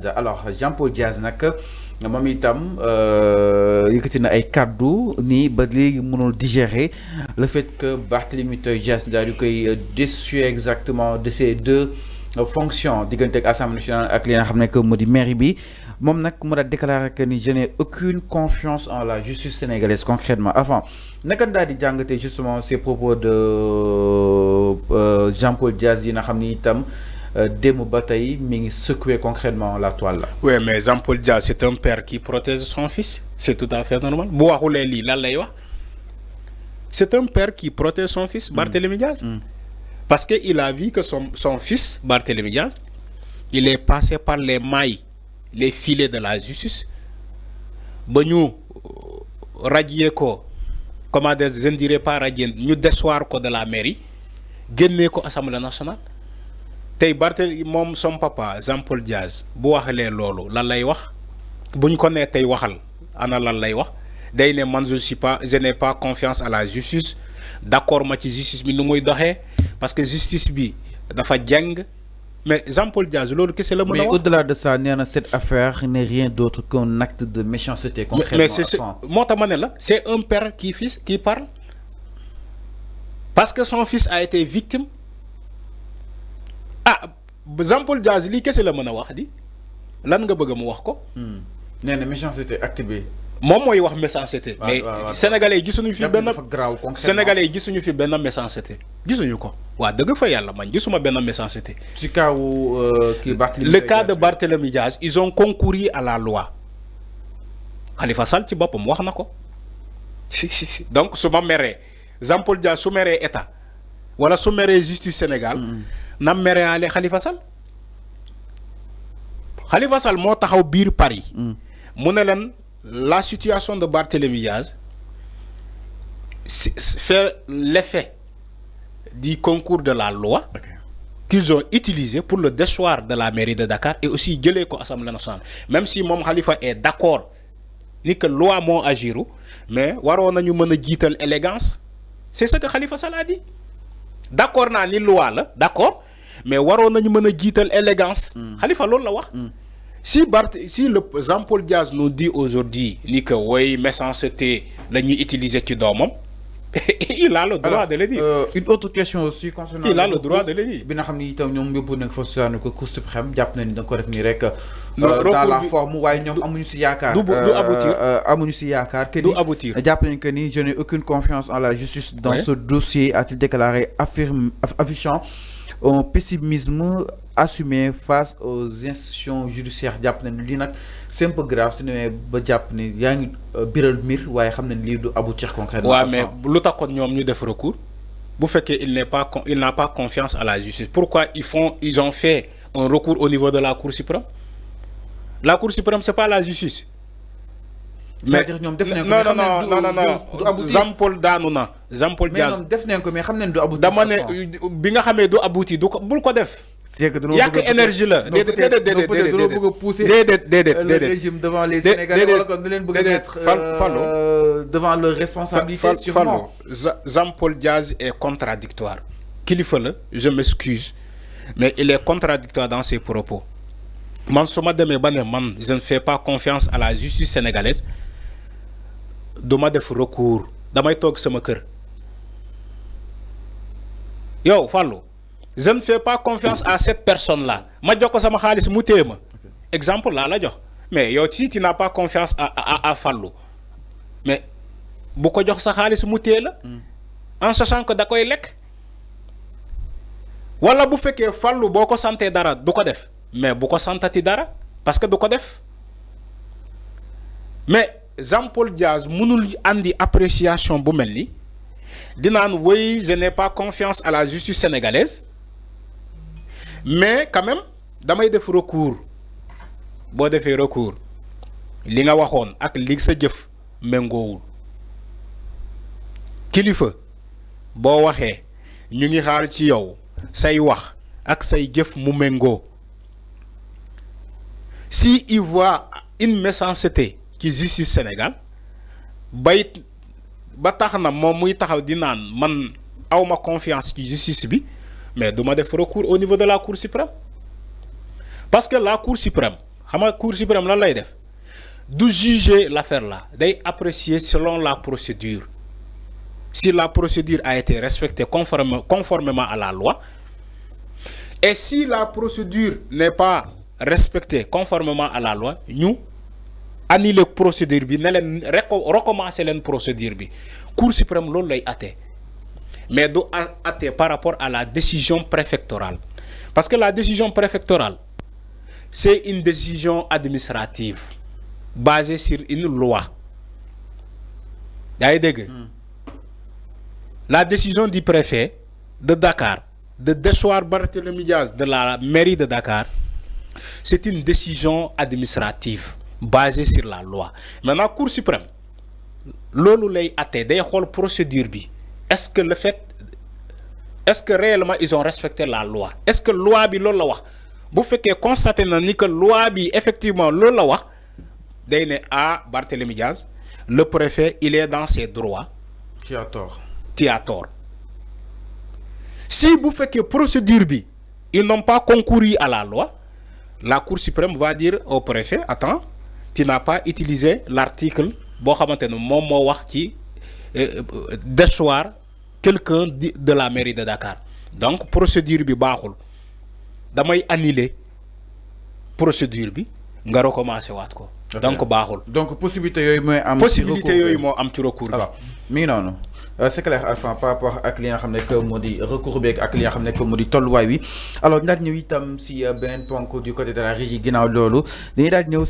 Diaz alors Jean-Paul Diaz nag moom itam yëkkati na ay kaddu ni ba léegi mënul digérer le fait que Barthélémy Diaz daal di koy déçu exactement de ces deux fonctions diggante ak Assemblée nationale ak li nga xam ne que moo di mairie bi moom nag mu daal déclaré que ni je n'ai aucune confiance en la justice sénégalaise concrètement avant naka daal di jàngatee justement ces propos de Jean-Paul Diaz yi nga xam ni itam démb ba tey mi ngi secouer concrètement la toile là. Oui, mais Jean-Paul Diaz c'est un père qui protège son fils c'est tout à fait normal bu waxulee lii lan lay wax c'est un père qui protège son fils Barthélémy Diaz parce que il a vu que son fils Barthélémy Diaz il est passé par les mailles les filets de la justice ba ñu radier ko comment dire je ne dirais pas radier ñu déchoir ko de la mairie génnee ko Assemblée nationale tey Barthélémy moom son papa Jean-Paul Diaz bu waxalee loolu lan lay wax buñ ko nee tey waxal ana lan lay wax day ne man je n'ai pas confiance à la justice d'accord ma ci justice bi nu muy doxee parce que justice bi dafa jeng mais Jean-Paul Diaz loolu kese la mën a wax. mais au-delà de ça nee na cette affaire n'est rien d'autre qu'un acte de méchanceté concrètement. mais c'est moo tax ma ne la c'est un père qui parle parce que son fils a été victime. ah Jean-Paul Diaz lii kese la mën a wax di lan nga bëgg mu wax ko. nee na méchanceté acte bi. moom mooy wax méchanceté. mais sénégalais yi gisuñu fi benn. sénégalais yi gisuñu fi benn méchanceté. gisuñu ko waa dëgg fa yàlla man gisuma benn méchanceté. ci cas wu kii Barthélémy. le cas de Barthélémy Diaz ils ont concouru à la loi Khalifa Sall ci boppam wax na ko donc su ma meree Jean-Paul Diaz su meree état wala su meree justice Sénégal. na mereyaale Khalifa Sall Khalifa Sall moo taxaw biir Paris mu ne leen la situation de Barthélémy Diaz fait l'effet du concours de la loi qu'ils ont utilisé pour le déchoir de la mairie de Dakar et aussi jëlee ko Assemblée nationale même si moom Khalifa est d'accord ni que loi moo agiru mais waroon nañu mën a jiital élégance c'est ce que Khalifa Sall a dit d'accord naa ni loi la d'accord mais waroon nañu mën a jiital élégance. Khalifa loolu la wax. si le Jean-Paul Diaz nous dit aujourd'hui ni que way méchanceté la ñuy utiliser ci doomam il a le droit de le dire. Une autre question aussi concernant. il a le droit de le dire. bi nga xam ni itam ñoom yóbbu nañ fa saanu ko Cour suprême jàpp na ni da nga ko def nii rek. dans la forme waaye ñoom amuñu si yaakaar. du aboutir amuñu si yaakaar. du aboutir jàpp nañ que ni je n'ai aucune confiance en la justice. dans ce dossier a-t-il déclaré affichant un pessimisme assumé face aux institutions judiciaires jàpp nañ lii nag c'est un peu grave su ne ba jàpp ni yaa ngi biral mbir waaye xam nañ lii du aboutir concrètement. waaw mais lu taxoon ñoom ñu def recours bu fekkee il n'a pas confiance à la justice pourquoi ils ont fait un recours au niveau de la Cour suprême la Cour suprême c'est pas la justice. c'est-à-dire ñoom def nañ ko non Jean-Paul daanu na Jean-Paul Diaz mais ñoom def nañ ko mais xam nañ du aboutir. dama ne bi nga xamee du aboutir du ko bul ko def. c'est que yàq énergie la déedéet bëgg a pousser le régime devant les Sénégalais wala kon da leen bëgg a mettre devant leur responsabilité sûrement. Jean-Paul Diaz est contradictoire kilifa la je m'excuse mais il est contradictoire dans ses propos man su ma demee ba ne man je ne fais pas confiance à la justice sénégalaise du ma def recours damay toog sama kër yow Fallou je ne fais pas confiance à cette personne-là ma jox ko sama xaalis mu téye ma exemple laa la jox mais yow si tu n'as pas confiance à Fallou mais bu ko jox sa xaalis mu téye la en sachant que da koy lekk wala bu fekkee Fallou boo ko santee dara du ko def mais bu ko santati dara parce que du ko def mais Jean-Paul Diaz mënul andi appréciation bu mel ni dinaan oui je n'ai pas confiance à la justice sénégalaise mais quand même damay def recours boo defee recours li nga waxoon ak li sa jëf méngoowul kilifa boo waxee ñu ngi xaar ci yow say wax ak say jëf mu méngoo si il voit une méchanceté ci justice Sénégal ba tax na moom muy taxaw di naan man awma confiance ci justice bi mais du ma def recours au niveau de la Cour suprême parce que la Cour suprême xam nga Cour suprême lan lay def du juger l'affaire là day apprécier selon la procédure si la procédure a été respectée conformément à la loi et si la procédure n'est pas respectée conformément à la loi ñu annuler procédure bi ne leen recommencer leen procédure bi Cour suprême loolu lay atte mais du atte par rapport à la décision préfectorale parce que la décision préfectorale c'est une décision administrative basée sur une loi yaa ngi dégg la décision du préfet de Dakar de déchoir Barthélémy Diaz de la mairie de Dakar c'est une décision administrative basée sur la loi maintenant Cour suprême loolu lay atte day xool procédure bi est-ce que réellement ils ont respecté la loi est-ce que loi bi loolu la wax bu fekkee constaté na ni que loi bi effectivement loolu la wax day ne Barthélémy Diaz le préfet il est dans ses droits. Tu as tort. Tu as tort. Si vous faites que procédure bi ils n'ont pas concouru à la loi la Cour suprême va dire au préfet attends tu n'as pas utilisé l'article boo xamante ne moom moo wax ci déchoir quelqu'un de la mairie de Dakar donc procédure bi baaxul damay annuler procédure bi nga recommencer waat ko. donc baaxul. donc possibilité yooyu mooy am. possibilité yooyu moo am ci recours bi. alors mi ngi noonu c'est clair Alpha par rapport ak li nga xam ne que moo di recours beeg ak li nga xam ne que moo di tolluwaay wi alors daal ñëw itam si beneen ponk du côté de la régie ginnaaw loolu dañuy daal ñëw si.